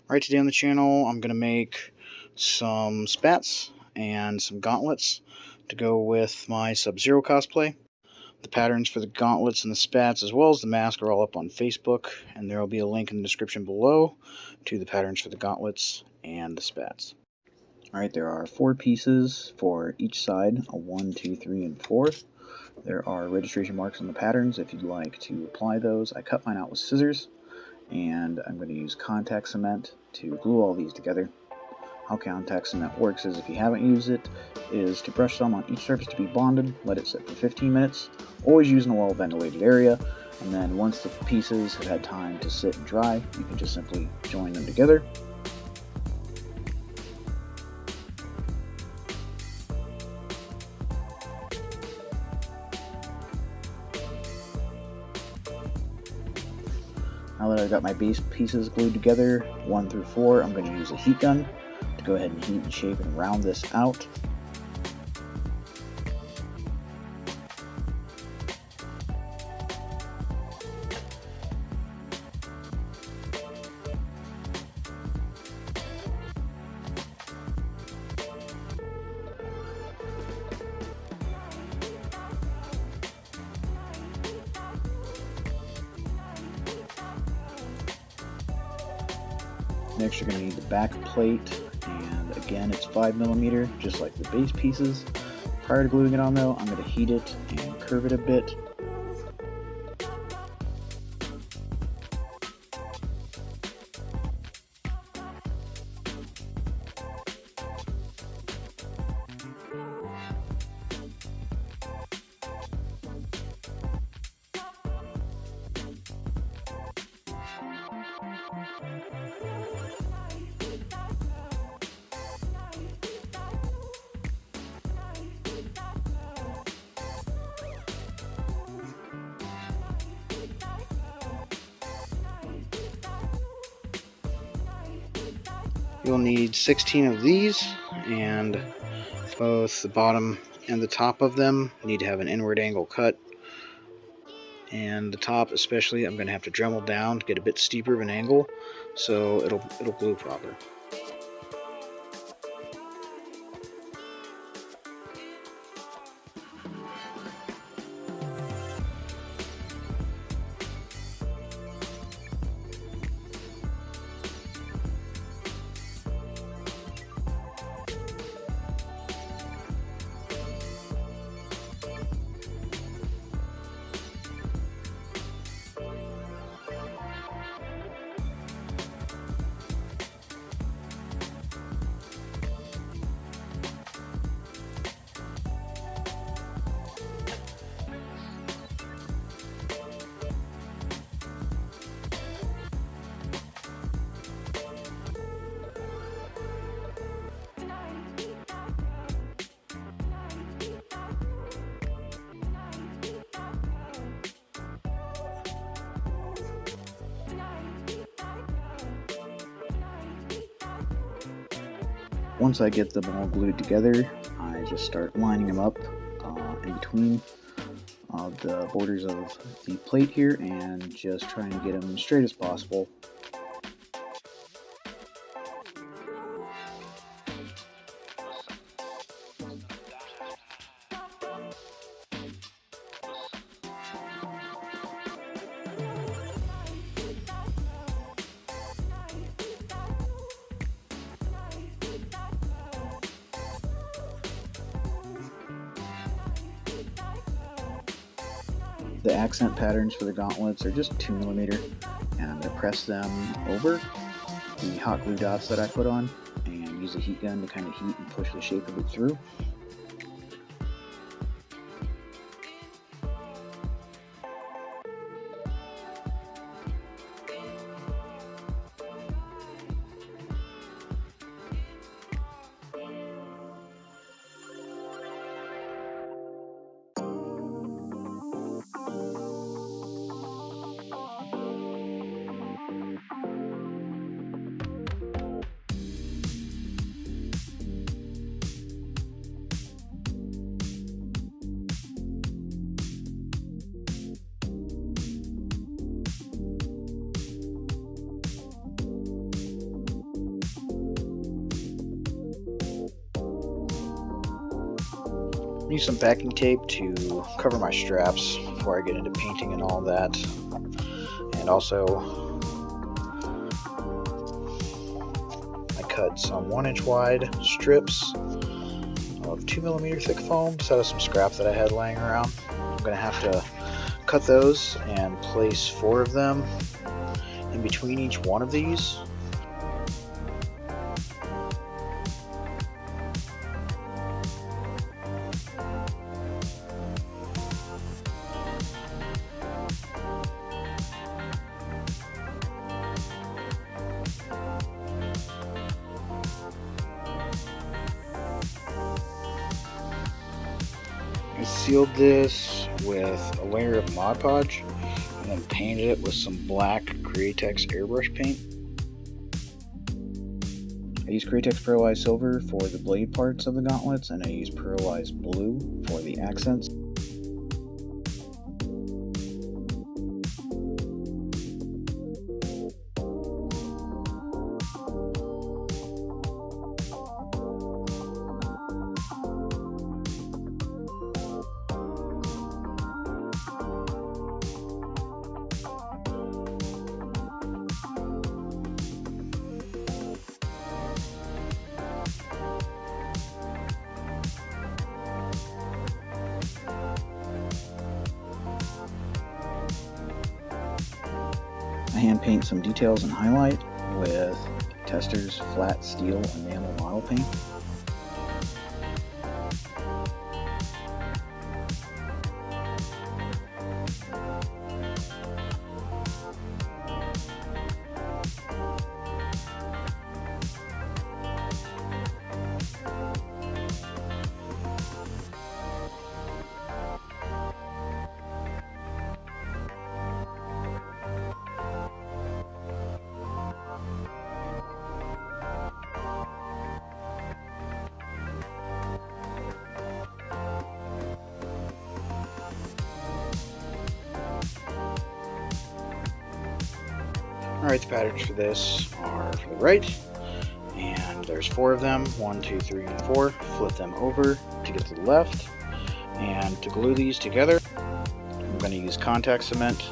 Right, today on the channel I'm going to make some spats and some gauntlets to go with my Sub-Zero cosplay. The patterns for the gauntlets and the spats as well as the mask are all up on Facebook, and there will be a link in the description below to the patterns for the gauntlets and the spats. Alright, there are 4 pieces for each side, a 1, 2, 3, and 4. There are registration marks on the patterns if you'd like to apply those. I cut mine out with scissors, and I'm going to use contact cement to glue all these together. How contact cement works is, if you haven't used it, is to brush some on each surface to be bonded, let it sit for 15 minutes, always use in a well-ventilated area, and then once the pieces have had time to sit and dry, you can just simply join them together. Now that I've got my base pieces glued together, 1 through 4, I'm going to use a heat gun to go ahead and heat and shape and round this out. Next, you're going to need the back plate, and again, it's 5mm, just like the base pieces. Prior to gluing it on, though, I'm going to heat it and curve it a bit. You'll need 16 of these, and both the bottom and the top of them need to have an inward angle cut. And the top especially, I'm going to have to dremel down to get a bit steeper of an angle so it'll glue proper. Once I get them all glued together, I just start lining them up in between the borders of the plate here, and just trying to get them straight as possible. The accent patterns for the gauntlets are just 2mm, and I'm going to press them over the hot glue dots that I put on and use a heat gun to kind of heat and push the shape of it through. Use some backing tape to cover my straps before I get into painting and all that. And also, I cut some 1-inch wide strips of 2mm thick foam just out of some scrap that I had laying around. I'm going to have to cut those and place 4 of them in between each one of these. I sealed this with a layer of Mod Podge and then painted it with some black createx airbrush paint. I use createx pearlized silver for the blade parts of the gauntlets, and I use pearlized blue for the accents. I hand paint some details and highlight with Testors flat steel enamel model paint. Alright, the patterns for this are for the right, and there's 4 of them, 1, 2, 3, and 4. Flip them over to get to the left, and to glue these together, I'm going to use contact cement.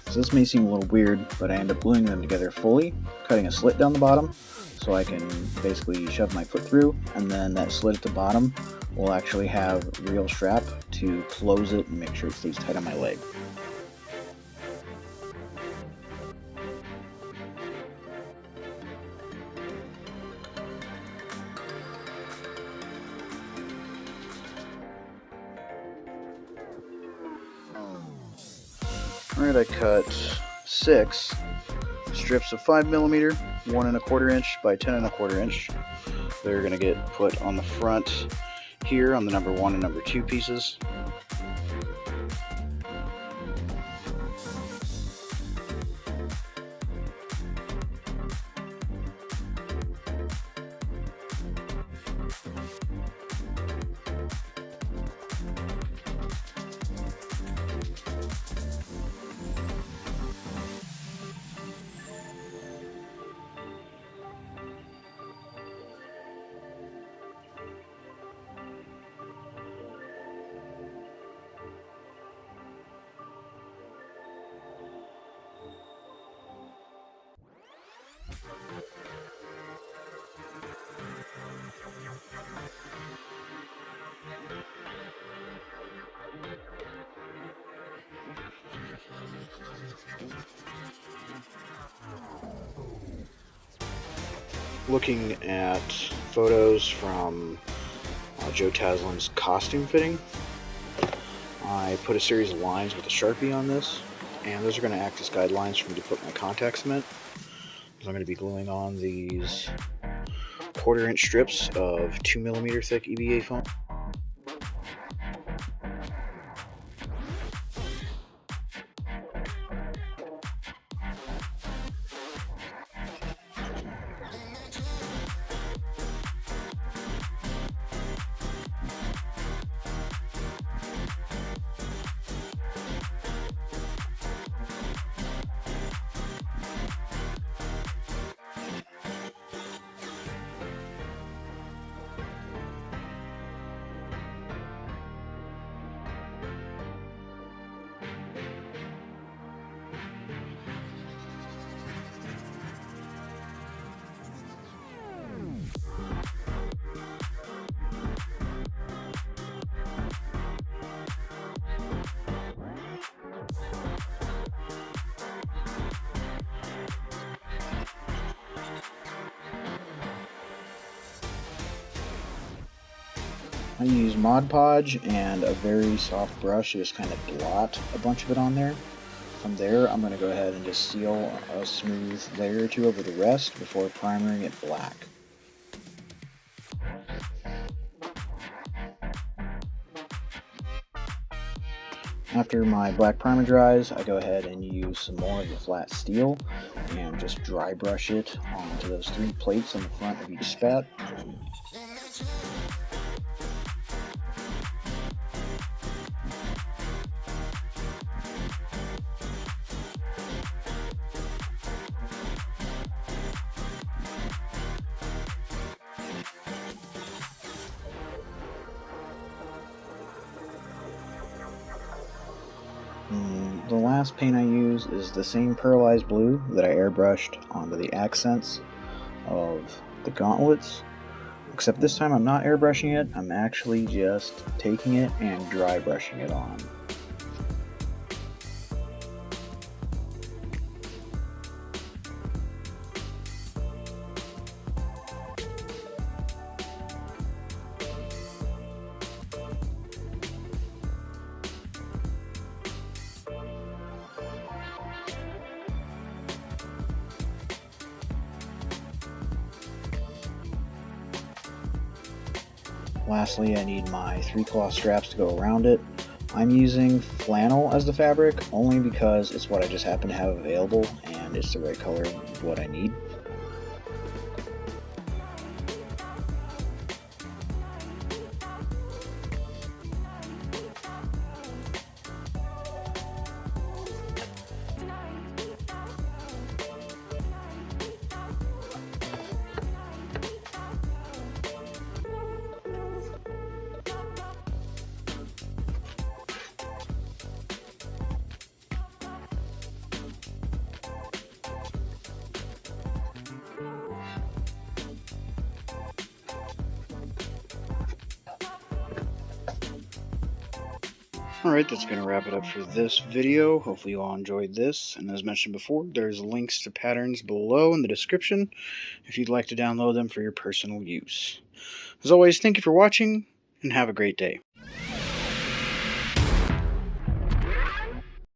So this may seem a little weird, but I end up gluing them together fully, cutting a slit down the bottom so I can basically shove my foot through, and then that slit at the bottom will actually have real strap to close it and make sure it stays tight on my leg. Alright, I cut 6 strips of 5mm, 1 1/4 inch by 10 1/4 inch. They're going to get put on the front here on the number 1 and number 2 pieces. Looking at photos from Joe Taslin's costume fitting, I put a series of lines with a Sharpie on this, and those are going to act as guidelines for me to put my contact cement. So I'm going to be gluing on these 1/4 inch strips of 2mm thick EVA foam. I use Mod Podge and a very soft brush to just kind of blot a bunch of it on there. From there, I'm going to go ahead and just seal a smooth layer or two over the rest before primering it black. After my black primer dries, I go ahead and use some more of the flat steel and just dry brush it onto those 3 plates on the front of each spat. The last paint I use is the same pearlized blue that I airbrushed onto the accents of the gauntlets, except this time I'm not airbrushing it, I'm actually just taking it and dry brushing it on. Lastly, I need my 3 cloth straps to go around it. I'm using flannel as the fabric only because it's what I just happen to have available and it's the right color of what I need. Alright, that's going to wrap it up for this video. Hopefully you all enjoyed this. And as mentioned before, there's links to patterns below in the description if you'd like to download them for your personal use. As always, thank you for watching, and have a great day.